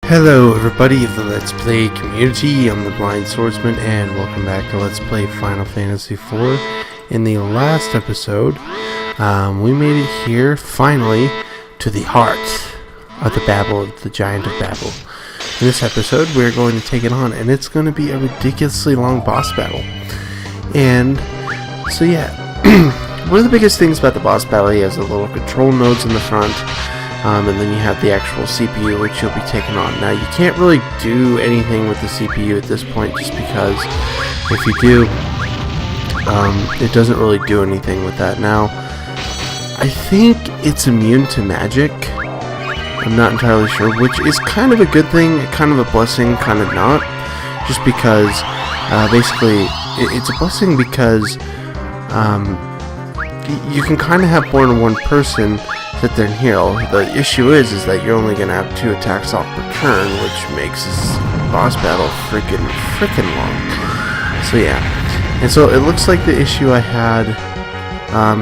Hello everybody of the Let's Play community, I'm the Blind Swordsman and welcome back to Let's Play Final Fantasy IV. In the last episode, we made it here, finally, to the heart of the Babil, of the Giant of Babil. In this episode, we're going to take it on, and it's going to be a ridiculously long boss battle. And, so yeah, one of the biggest things about the boss battle, he has the little control nodes in the front. And then you have the actual CPU, which you'll be taking on. Now, you can't really do anything with the CPU at this point, just because if you do, it doesn't really do anything with that. Now, I think it's immune to magic. I'm not entirely sure, which is kind of a good thing, kind of a blessing, kind of not. Just because, basically, it's a blessing because you can kind of have more than one person sit there and heal. The issue is that you're only going to have 2 attacks off per turn, which makes this boss battle freaking long. So yeah, and so it looks like the issue I had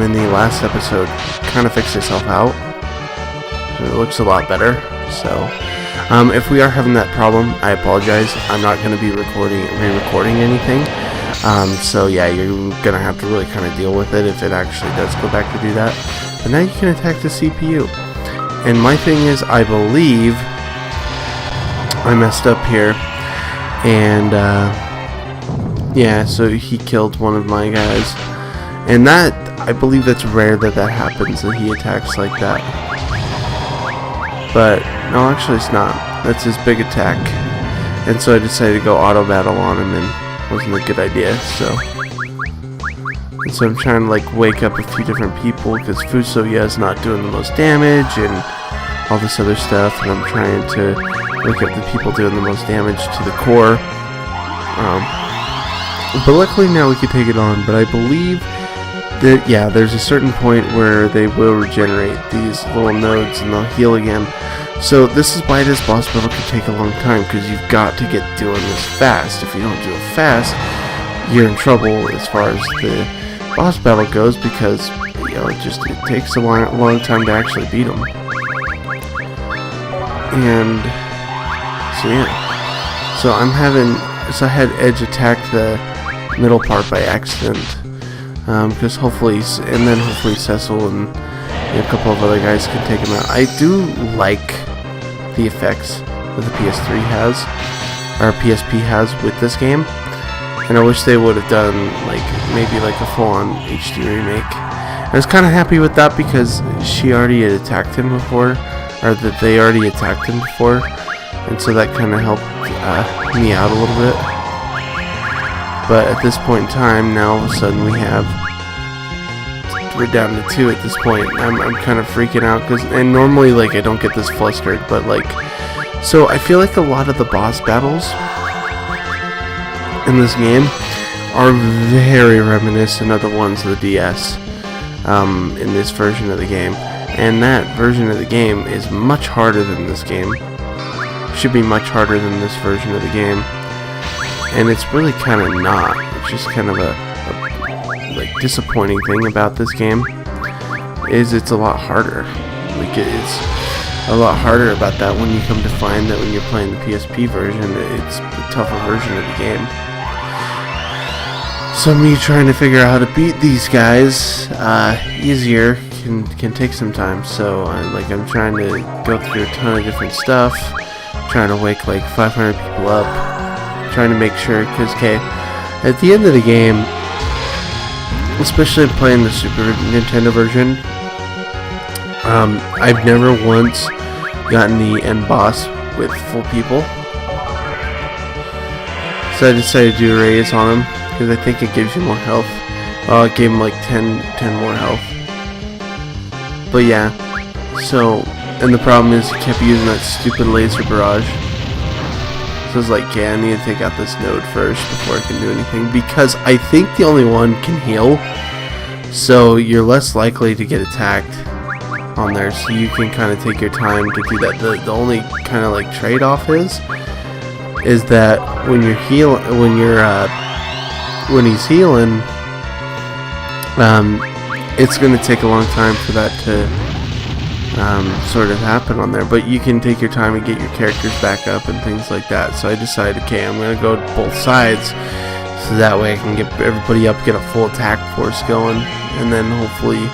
in the last episode kind of fixed itself out. So it looks a lot better. So if we are having that problem, I apologize. I'm not going to be re-recording anything. So yeah, you're going to have to really kind of deal with it if it actually does go back to do that. But now you can attack the CPU. And my thing is, I believe I messed up here. And, yeah, so he killed one of my guys. And that, I believe that's rare that happens, that he attacks like that. But, no, actually it's not. That's his big attack. And so I decided to go auto battle on him, and it wasn't a good idea, so... And so I'm trying to like wake up a few different people because Fusoya is not doing the most damage and all this other stuff, and I'm trying to wake up the people doing the most damage to the core. But luckily now we can take it on. But I believe that yeah, there's a certain point where they will regenerate these little nodes and they'll heal again. So this is why this boss battle could take a long time, because you've got to get doing this fast. If you don't do it fast, you're in trouble as far as the boss battle goes, because you know it takes a long time to actually beat them. And so yeah, so I had Edge attack the middle part by accident, because hopefully Cecil and a couple of other guys can take him out. I do like the effects that the PS3 has, or PSP has with this game. And I wish they would have done maybe a full-on HD remake. I was kind of happy with that because she already had attacked him before, or that they already attacked him before, and so that kind of helped me out a little bit. But at this point in time, now all of a sudden we're down to 2 at this point. I'm kind of freaking out and normally I don't get this flustered, but so I feel like a lot of the boss battles in this game are very reminiscent of the ones of the DS in this version of the game, and that version of the game is much harder than this game. Should be much harder than this version of the game, and it's really kind of not. It's just kind of a disappointing thing about this game is it's a lot harder. It's a lot harder about that when you come to find that when you're playing the PSP version, it's a tougher version of the game. So me trying to figure out how to beat these guys easier can take some time. So I'm trying to go through a ton of different stuff, trying to wake 500 people up, trying to make sure, because at the end of the game, especially playing the Super Nintendo version, I've never once gotten the end boss with full people. So I decided to do a raise on him, because I think it gives you more health. It gave him 10 more health. But yeah, so, and the problem is he kept using that stupid laser barrage. So I was yeah, I need to take out this node first before I can do anything, because I think the only one can heal. So you're less likely to get attacked on there, so you can kind of take your time to do that. The only kind of trade-off is that when you're when he's healing, it's going to take a long time for that to sort of happen on there. But you can take your time and get your characters back up and things like that. So I decided, okay, I'm going to go both sides, so that way I can get everybody up, get a full attack force going, and then hopefully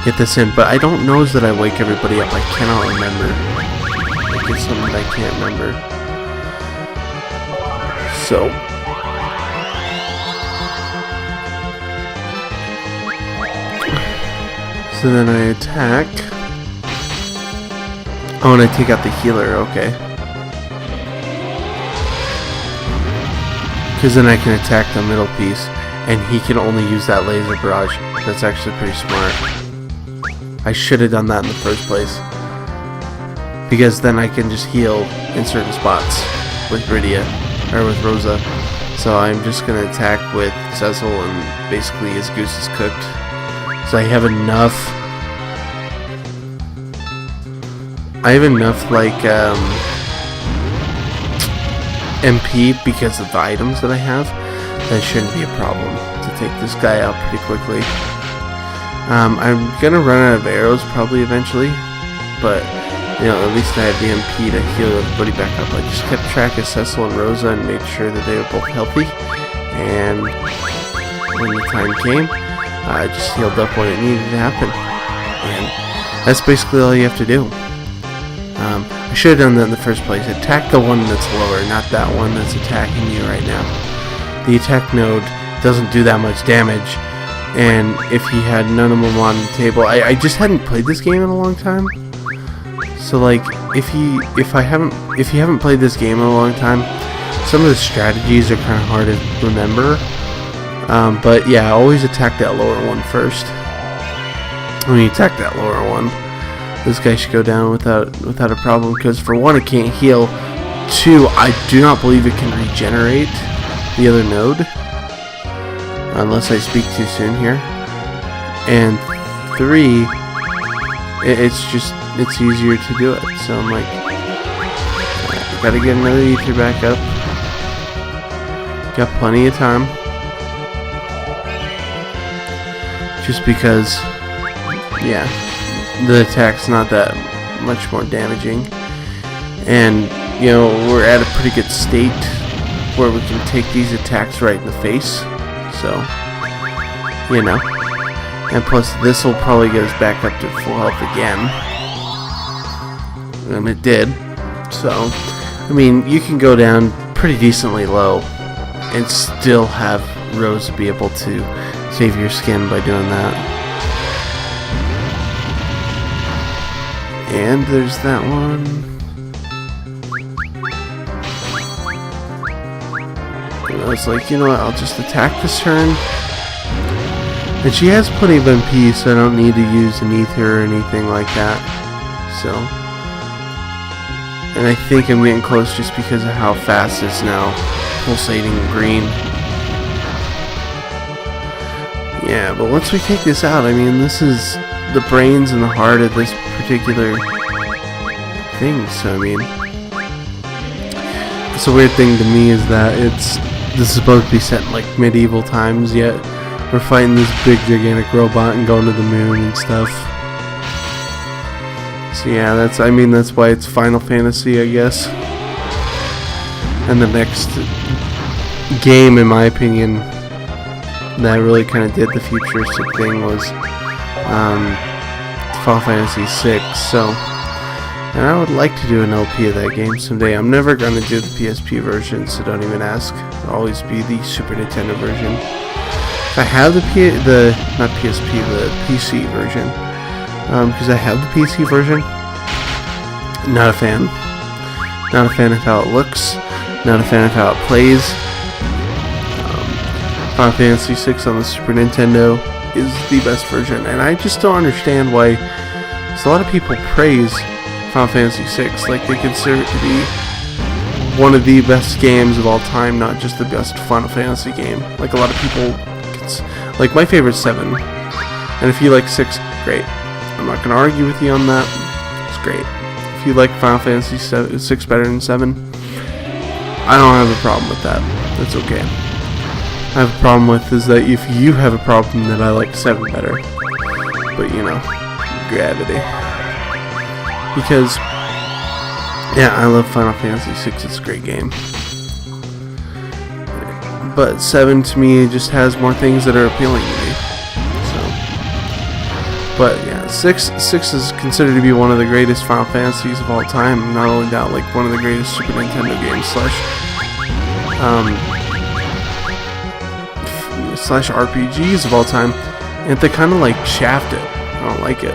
get this in. But I don't know that I wake everybody up. I cannot remember. Like, it's something that I can't remember. So then I attack. Oh, and I take out the healer, okay. Because then I can attack the middle piece, and he can only use that laser barrage. That's actually pretty smart. I should have done that in the first place. Because then I can just heal in certain spots with Rydia, or with Rosa. So I'm just going to attack with Cecil, and basically his goose is cooked. So I have enough like MP because of the items that I have. That shouldn't be a problem to take this guy out pretty quickly. I'm gonna run out of arrows probably eventually, but you know, at least I have the MP to heal everybody back up. I just kept track of Cecil and Rosa and made sure that they were both healthy, and when the time came, I just healed up when it needed to happen, and that's basically all you have to do. I should have done that in the first place. Attack the one that's lower, not that one that's attacking you right now. The attack node doesn't do that much damage, and if he had none of them on the table, I just hadn't played this game in a long time. So like, if you haven't played this game in a long time, some of the strategies are kind of hard to remember. But yeah, always attack that lower one first. When you attack that lower one, this guy should go down without a problem, because for one, it can't heal. Two, I do not believe it can regenerate the other node, unless I speak too soon here. And three, it's easier to do it. So I'm like, I gotta get another ether back up. Got plenty of time. Just because, yeah, the attack's not that much more damaging, and you know, we're at a pretty good state where we can take these attacks right in the face. So, you know, and plus this will probably get us back up to full health again, and it did. So, I mean, you can go down pretty decently low and still have Rose be able to save your skin by doing that. And there's that one. And I was like, you know what, I'll just attack this turn. And she has plenty of MP, so I don't need to use an ether or anything like that. So, and I think I'm getting close just because of how fast it's now pulsating green. Yeah, but once we take this out, I mean, this is the brains and the heart of this particular thing. So I mean, it's a weird thing to me is that this is supposed to be set in like medieval times, yet we're fighting this big gigantic robot and going to the moon and stuff. So yeah, that's why it's Final Fantasy, I guess. And the next game, in my opinion, that really kind of did the futuristic thing was Final Fantasy VI. So, and I would like to do an LP of that game someday. I'm never going to do the PSP version, so don't even ask. It'll always be the Super Nintendo version. I have the PC version, because I have the PC version. Not a fan. Not a fan of how it looks. Not a fan of how it plays. Final Fantasy VI on the Super Nintendo is the best version, and I just don't understand why. So a lot of people praise Final Fantasy VI, like they consider it to be one of the best games of all time, not just the best Final Fantasy game. Like a lot of people, like my favorite's 7, and if you like 6, great. I'm not gonna argue with you on that. It's great. If you like Final Fantasy 6 better than 7, I don't have a problem with that. That's okay. I have a problem with is that if you have a problem that I like 7 better. But you know, gravity. because, yeah, I love Final Fantasy VI. It's a great game. But 7 to me just has more things that are appealing to me. So, but yeah, 6 is considered to be one of the greatest Final Fantasies of all time. Not only that, like one of the greatest Super Nintendo games slash RPGs of all time. And they kind of like shaft it. I don't like it.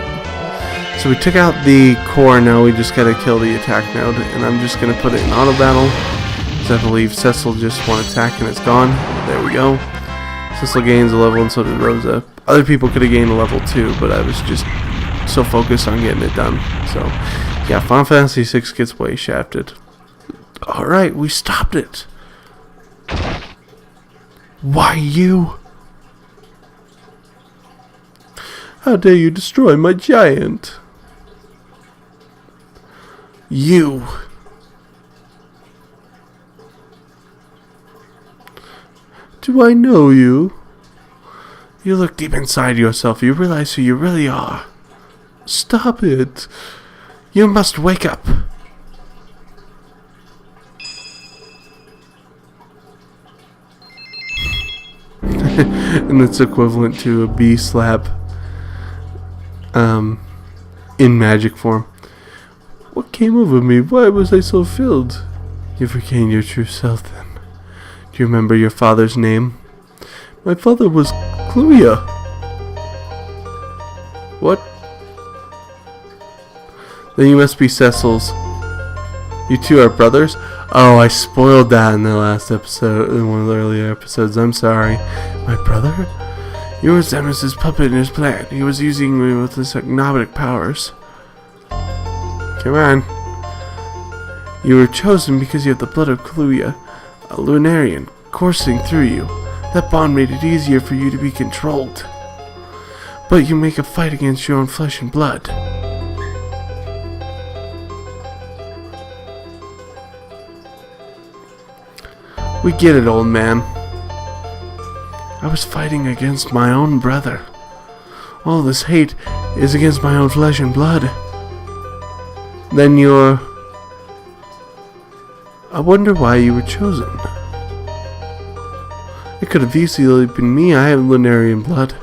So we took out the core. Now we just gotta kill the attack node, and I'm just gonna put it in auto battle. I believe Cecil just one attack and it's gone. There we go. Cecil gains a level and so did Rosa. Other people could have gained a level too, but I was just so focused on getting it done. So, yeah, Final Fantasy VI gets way shafted. Alright, we stopped it. Why you? How dare you destroy my giant? You. Do I know you? You look deep inside yourself. You realize who you really are. Stop it. You must wake up. And it's equivalent to a bee slap. In magic form. What came over me? Why was I so filled? You regained your true self then. Do you remember your father's name? My father was Cluia. What? Then you must be Cecil's. You two are brothers? Oh, I spoiled that in the last episode, in one of the earlier episodes. I'm sorry. My brother? You were Zemus's puppet in his plan. He was using me with his agnostic powers. Come on. You were chosen because you have the blood of Cluia, a Lunarian coursing through you. That bond made it easier for you to be controlled. But you make a fight against your own flesh and blood. We get it, old man. I was fighting against my own brother. All this hate is against my own flesh and blood. Then you're... I wonder why you were chosen. It could have easily been me. I have Lunarian blood.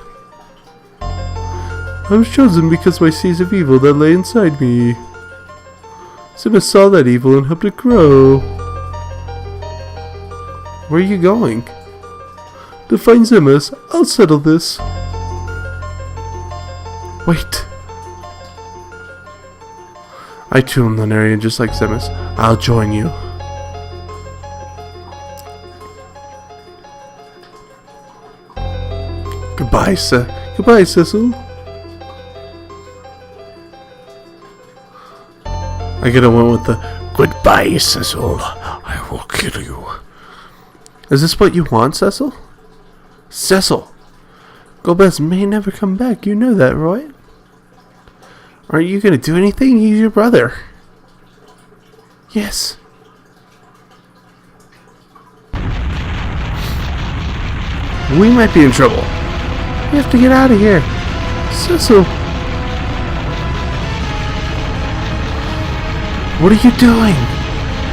I was chosen because my seeds of evil that lay inside me. Zemus saw that evil and helped it grow. Where are you going? To find Zemus. I'll settle this. Wait. I too am Lunarian just like Zemus. I'll join you. Goodbye, Cecil. I could have went with the goodbye, Cecil. I will kill you. Is this what you want, Cecil? Cecil! Golbez may never come back. You know that, right? Aren't you gonna do anything? He's your brother. Yes. We might be in trouble. We have to get out of here. Cecil. What are you doing?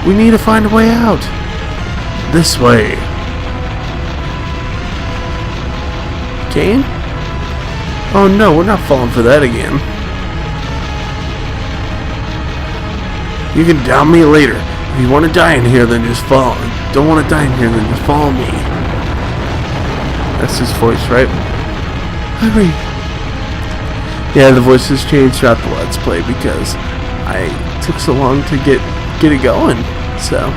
We need to find a way out. This way. Kane? Oh no, we're not falling for that again. You can down me later. If you want to die in here, then just follow. Don't want to die in here, then just follow me. That's his voice, right? Hurry. Yeah, the voice has changed throughout the Let's Play because I took so long to get it going. So.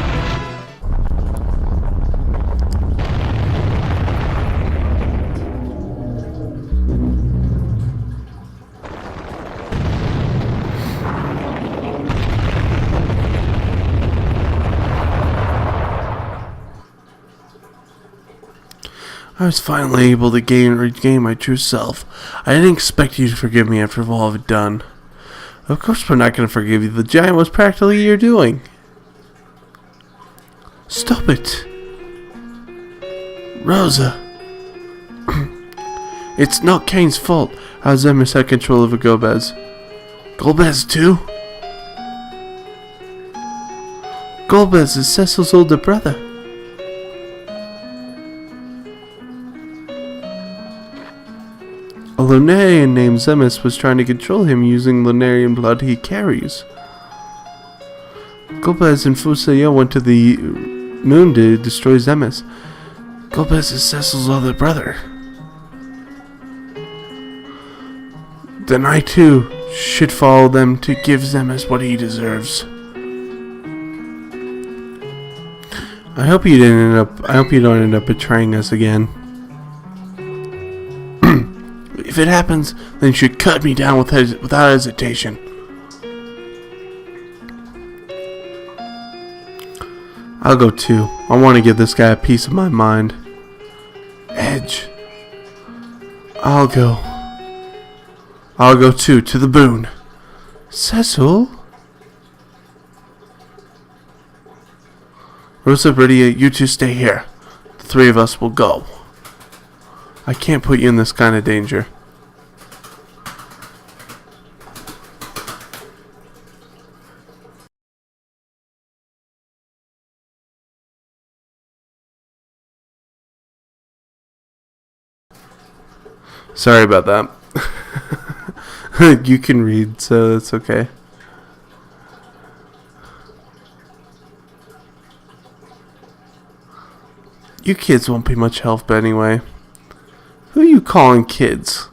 I was finally able to regain my true self. I didn't expect you to forgive me after all I've done. Of course we're not going to forgive you. The giant was practically your doing. Stop it. Rosa. It's not Kane's fault. How Zemus had control over Golbez. Golbez too? Golbez is Cecil's older brother. A Lunarian named Zemus was trying to control him using Lunarian blood he carries. Golbez and Fusayo went to the moon to destroy Zemus. Golbez is Cecil's older brother. Then I too should follow them to give Zemus what he deserves. I hope you don't end up betraying us again. If it happens, then you should cut me down without hesitation. I'll go too. I want to give this guy a piece of my mind. Edge. I'll go too, to the boon. Cecil? Rosa, Bridia, you two stay here. The three of us will go. I can't put you in this kind of danger. Sorry about that. You can read, so it's okay. You kids won't be much help anyway. Who are you calling kids?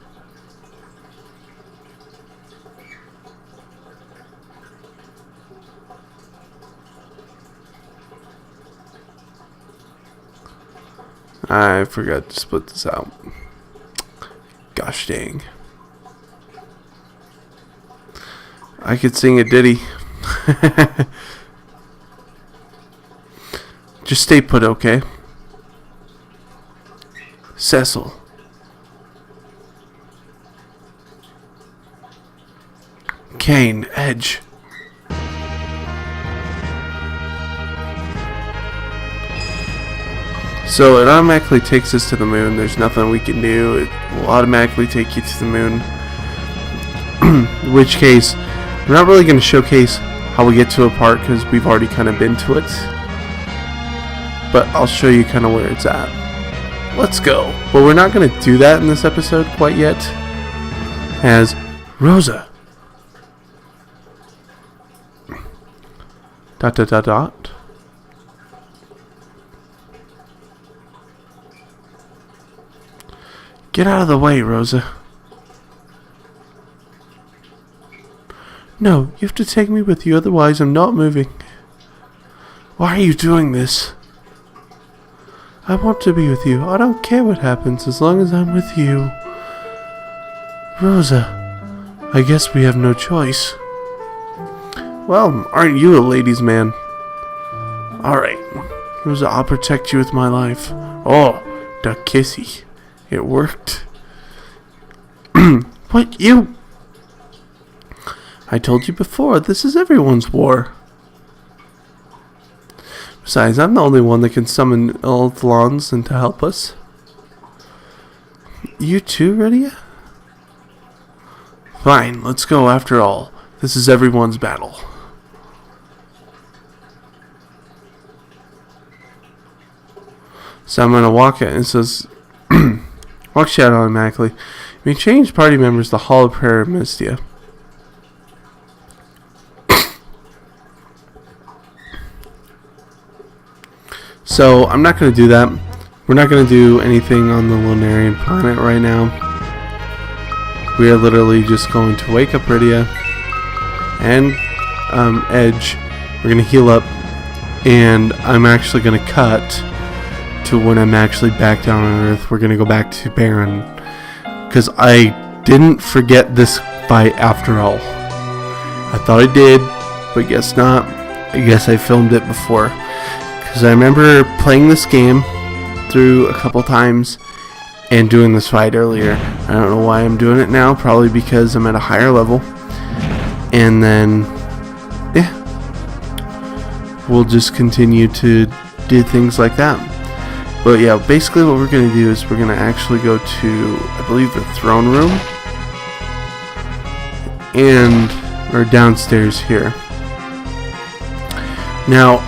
I forgot to split this out. Gosh dang. I could sing a ditty. Just stay put, okay? Cecil. Kane, Edge. So it automatically takes us to the moon. There's nothing we can do. It will automatically take you to the moon. In which case, we're not really going to showcase how we get to a part because we've already kind of been to it. But I'll show you kind of where it's at. Let's go. But we're not going to do that in this episode quite yet. As Rosa. Dot dot dot dot. Get out of the way, Rosa. No, you have to take me with you, otherwise I'm not moving. Why are you doing this? I want to be with you. I don't care what happens as long as I'm with you. Rosa, I guess we have no choice. Well, aren't you a ladies' man? Alright, Rosa, I'll protect you with my life. Oh, the kissy. It worked. What, you? I told you before, this is everyone's war. Besides, I'm the only one that can summon Elthlons and to help us. You too, Rydia? Fine, let's go after all. This is everyone's battle. So I'm gonna walk it and it says walk shadow automatically. You may change party members to Hall of Prayer of Mystia. So I'm not going to do that. We're not going to do anything on the Lunarian planet right now. We are literally just going to wake up Rydia and Edge. We're going to heal up, and I'm actually going to cut to when I'm actually back down on Earth. We're going to go back to Baron, because I didn't forget this fight after all. I thought I did, but guess not. I guess I filmed it before. Because I remember playing this game through a couple times and doing this fight earlier. I don't know why I'm doing it now. Probably because I'm at a higher level. And then, yeah, we'll just continue to do things like that. But yeah, basically what we're going to do is we're going to actually go to, I believe, the throne room. And, or downstairs here. Now,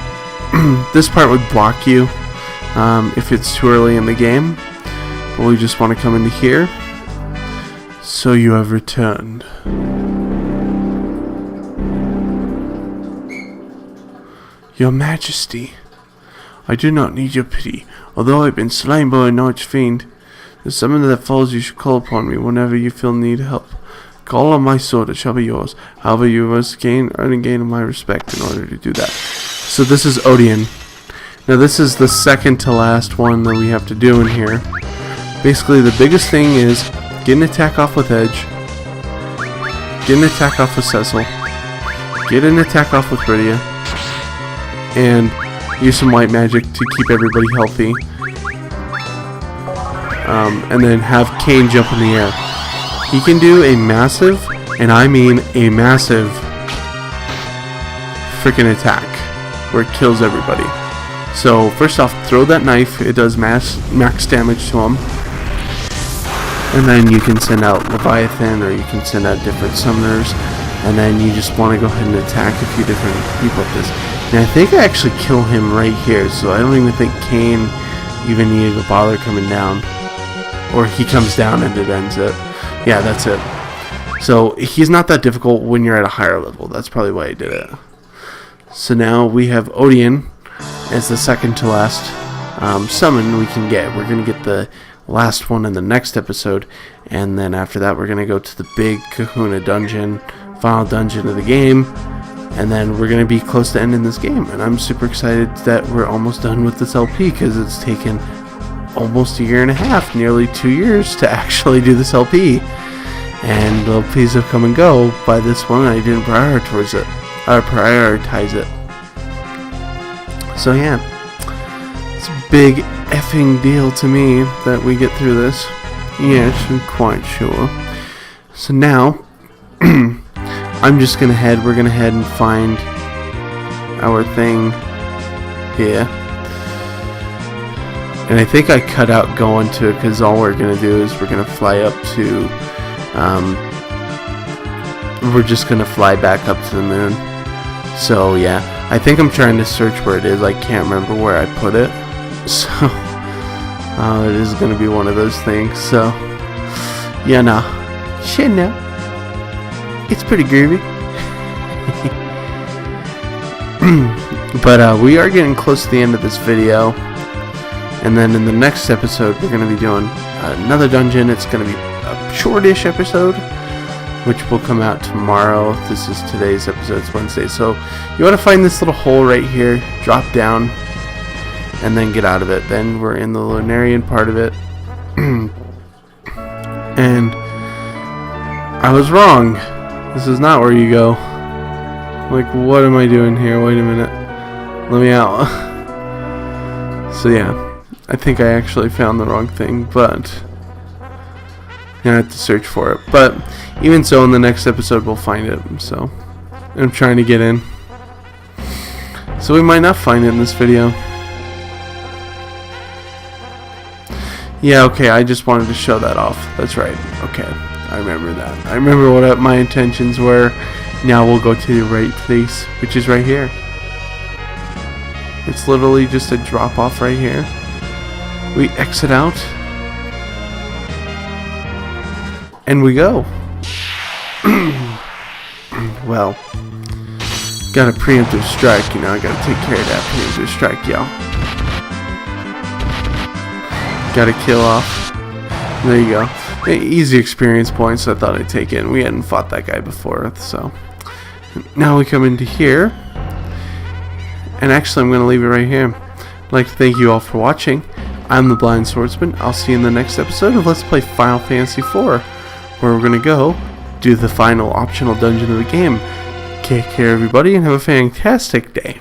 this part would block you if it's too early in the game. But we just want to come into here. So you have returned. Your Majesty, I do not need your pity. Although I've been slain by an archfiend, the summoner that falls, you should call upon me whenever you feel need help. Call on my sword, it shall be yours. However, you must earn and gain my respect in order to do that. So this is Odeon. Now this is the second to last one that we have to do in here. Basically, the biggest thing is get an attack off with Edge, get an attack off with Cecil, get an attack off with Bridia, and use some white magic to keep everybody healthy. And then have Kane jump in the air. He can do a massive, and I mean a massive, freaking attack where it kills everybody. So first off, throw that knife. It does max damage to him. And then you can send out Leviathan, or you can send out different summoners. And then you just want to go ahead and attack a few different people with this. And I think I actually kill him right here, so I don't even think Kane even needed to bother coming down. Or he comes down and it ends it. Yeah, that's it. So he's not that difficult when you're at a higher level. That's probably why I did it. So now we have Odeon as the second to last summon we can get. We're going to get the last one in the next episode. And then after that we're going to go to the big Kahuna dungeon, final dungeon of the game. And then we're going to be close to ending this game. And I'm super excited that we're almost done with this LP because it's taken almost a year and a half, nearly 2 years to actually do this LP. And the LPs have come and go. By this one, I didn't prioritize it. So yeah, it's a big effing deal to me that we get through this. Yes, I'm quite sure. So now, I'm just gonna we're gonna head and find our thing here. And I think I cut out going to it because all we're going to do is we're going to fly up to, we're just going to fly back up to the moon. So yeah, I think I'm trying to search where it is. I can't remember where I put it. So, it is going to be one of those things. So, yeah, no. Shit, no. It's pretty groovy. But we are getting close to the end of this video. And then in the next episode, we're going to be doing another dungeon. It's going to be a shortish episode, which will come out tomorrow. This is today's episode. It's Wednesday. So you want to find this little hole right here, drop down, and then get out of it. Then we're in the Lunarian part of it. And I was wrong. This is not where you go. Like, what am I doing here? Wait a minute. Let me out. So yeah. I think I actually found the wrong thing, but I have to search for it. But even so, in the next episode we'll find it. So I'm trying to get in. So we might not find it in this video. Yeah, okay, I just wanted to show that off. That's right. Okay, I remember that. I remember what my intentions were. Now we'll go to the right place, which is right here. It's literally just a drop off right here. We exit out, and we go. Well, got a preemptive strike, you know, I gotta take care of that preemptive strike, y'all. Gotta kill off. There you go. Easy experience points, so I thought I'd take it, and we hadn't fought that guy before, so. Now we come into here, and actually I'm gonna leave it right here. I'd like to thank you all for watching. I'm the Blind Swordsman. I'll see you in the next episode of Let's Play Final Fantasy IV, where we're going to go do the final optional dungeon of the game. Take care, everybody, and have a fantastic day.